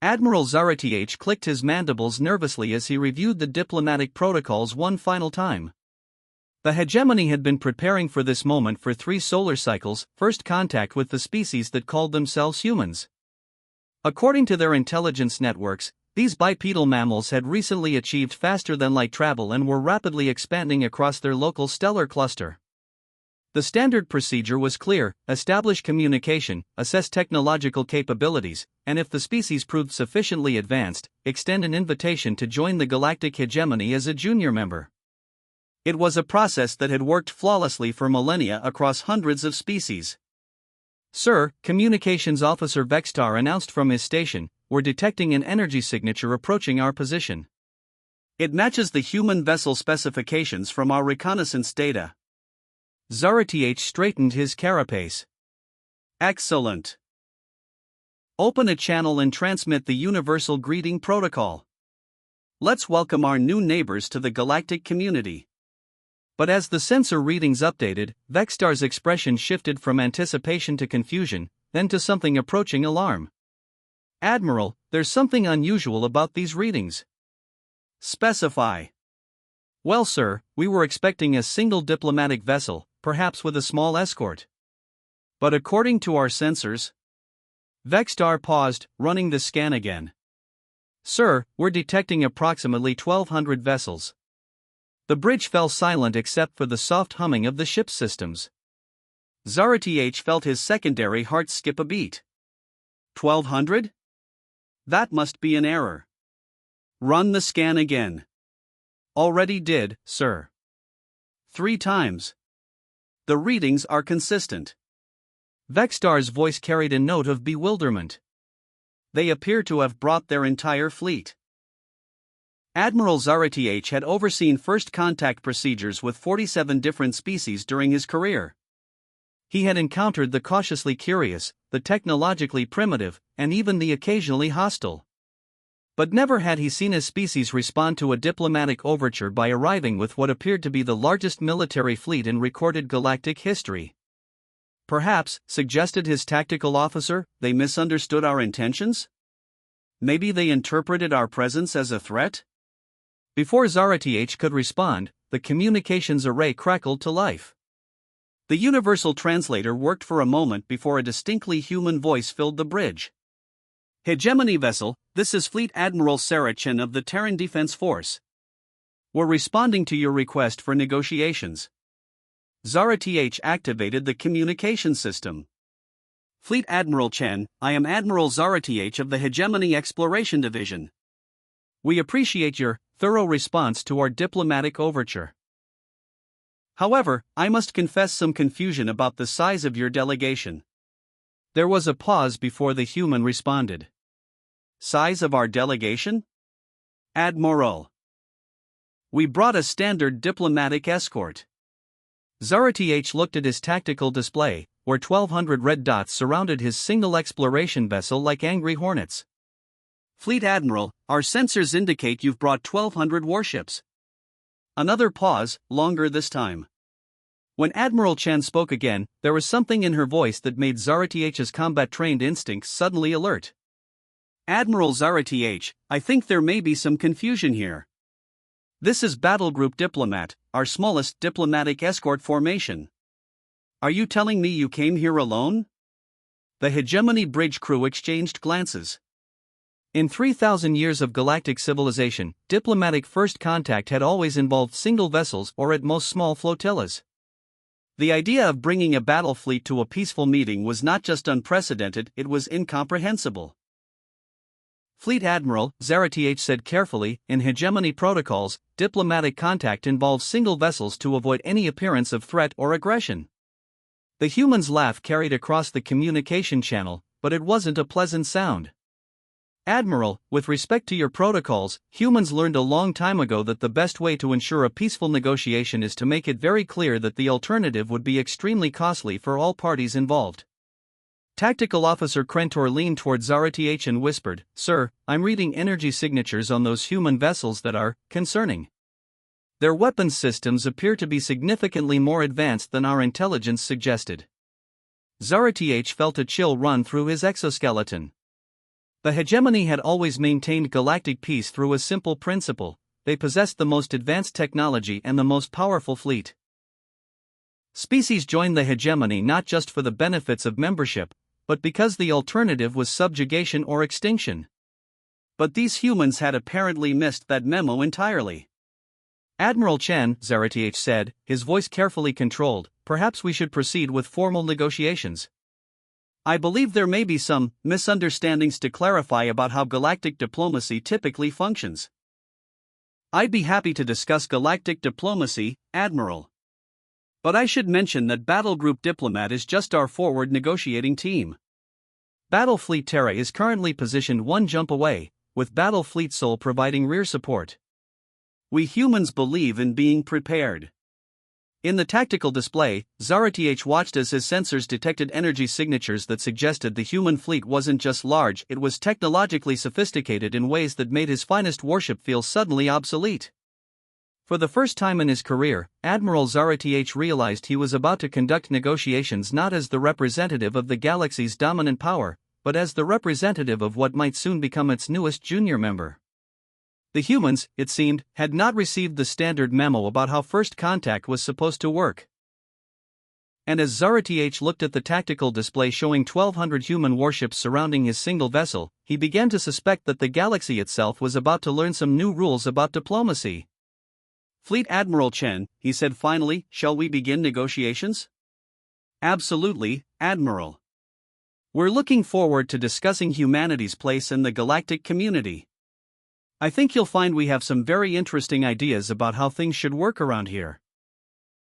Admiral Zareth clicked his mandibles nervously as he reviewed the diplomatic protocols one final time. The hegemony had been preparing for this moment for 3 solar cycles, first contact with the species that called themselves humans. According to their intelligence networks, these bipedal mammals had recently achieved faster-than-light travel and were rapidly expanding across their local stellar cluster. The standard procedure was clear: establish communication, assess technological capabilities, and if the species proved sufficiently advanced, extend an invitation to join the galactic hegemony as a junior member. It was a process that had worked flawlessly for millennia across hundreds of species. "Sir," Communications Officer Vextar announced from his station, "we're detecting an energy signature approaching our position. It matches the human vessel specifications from our reconnaissance data." Zareth straightened his carapace. "Excellent. Open a channel and transmit the universal greeting protocol. Let's welcome our new neighbors to the galactic community." But as the sensor readings updated, Vextar's expression shifted from anticipation to confusion, then to something approaching alarm. "Admiral, there's something unusual about these readings." "Specify." "Well, sir, we were expecting a single diplomatic vessel, perhaps with a small escort. But according to our sensors..." Vextar paused, running the scan again. "Sir, we're detecting approximately 1,200 vessels." The bridge fell silent except for the soft humming of the ship's systems. Zareth felt his secondary heart skip a beat. 1,200? That must be an error. Run the scan again. Already did, sir. 3 times. The readings are consistent. Vextar's voice carried a note of bewilderment. They appear to have brought their entire fleet. Admiral Zareth had overseen first contact procedures with 47 different species during his career. He had encountered the cautiously curious, the technologically primitive, and even the occasionally hostile. But never had he seen a species respond to a diplomatic overture by arriving with what appeared to be the largest military fleet in recorded galactic history. "Perhaps," suggested his tactical officer, "they misunderstood our intentions? Maybe they interpreted our presence as a threat?" Before Zareth could respond, the communications array crackled to life. The universal translator worked for a moment before a distinctly human voice filled the bridge. "Hegemony vessel, this is Fleet Admiral Saracen of the Terran Defense Force. We're responding to your request for negotiations." Zareth activated the communication system. "Fleet Admiral Chen, I am Admiral Zareth of the Hegemony Exploration Division. We appreciate your thorough response to our diplomatic overture. However, I must confess some confusion about the size of your delegation." There was a pause before the human responded. "Size of our delegation? Admiral. We brought a standard diplomatic escort." Zareth looked at his tactical display, where 1,200 red dots surrounded his single exploration vessel like angry hornets. "Fleet Admiral, our sensors indicate you've brought 1,200 warships." Another pause, longer this time. When Admiral Chen spoke again, there was something in her voice that made Zareth's combat-trained instincts suddenly alert. "Admiral Zareth, I think there may be some confusion here. This is Battlegroup Diplomat, our smallest diplomatic escort formation. Are you telling me you came here alone?" The Hegemony Bridge crew exchanged glances. In 3,000 years of galactic civilization, diplomatic first contact had always involved single vessels or at most small flotillas. The idea of bringing a battle fleet to a peaceful meeting was not just unprecedented, it was incomprehensible. "Fleet Admiral," Zareth said carefully, "in hegemony protocols, diplomatic contact involves single vessels to avoid any appearance of threat or aggression." The human's laugh carried across the communication channel, but it wasn't a pleasant sound. "Admiral, with respect to your protocols, humans learned a long time ago that the best way to ensure a peaceful negotiation is to make it very clear that the alternative would be extremely costly for all parties involved." Tactical Officer Krentor leaned toward Zareth and whispered, "Sir, I'm reading energy signatures on those human vessels that are concerning. Their weapons systems appear to be significantly more advanced than our intelligence suggested." Zareth felt a chill run through his exoskeleton. The hegemony had always maintained galactic peace through a simple principle: they possessed the most advanced technology and the most powerful fleet. Species joined the hegemony not just for the benefits of membership, but because the alternative was subjugation or extinction. But these humans had apparently missed that memo entirely. "Admiral Chen," Zarath said, his voice carefully controlled, "perhaps we should proceed with formal negotiations. I believe there may be some misunderstandings to clarify about how galactic diplomacy typically functions." "I'd be happy to discuss galactic diplomacy, Admiral. But I should mention that Battlegroup Diplomat is just our forward negotiating team. Battlefleet Terra is currently positioned one jump away, with Battlefleet Sol providing rear support. We humans believe in being prepared." In the tactical display, Zarath watched as his sensors detected energy signatures that suggested the human fleet wasn't just large, it was technologically sophisticated in ways that made his finest warship feel suddenly obsolete. For the first time in his career, Admiral Zarath realized he was about to conduct negotiations not as the representative of the galaxy's dominant power, but as the representative of what might soon become its newest junior member. The humans, it seemed, had not received the standard memo about how first contact was supposed to work. And as Zarath looked at the tactical display showing 1,200 human warships surrounding his single vessel, he began to suspect that the galaxy itself was about to learn some new rules about diplomacy. "Fleet Admiral Chen," he said finally, "shall we begin negotiations?" "Absolutely, Admiral. We're looking forward to discussing humanity's place in the galactic community. I think you'll find we have some very interesting ideas about how things should work around here."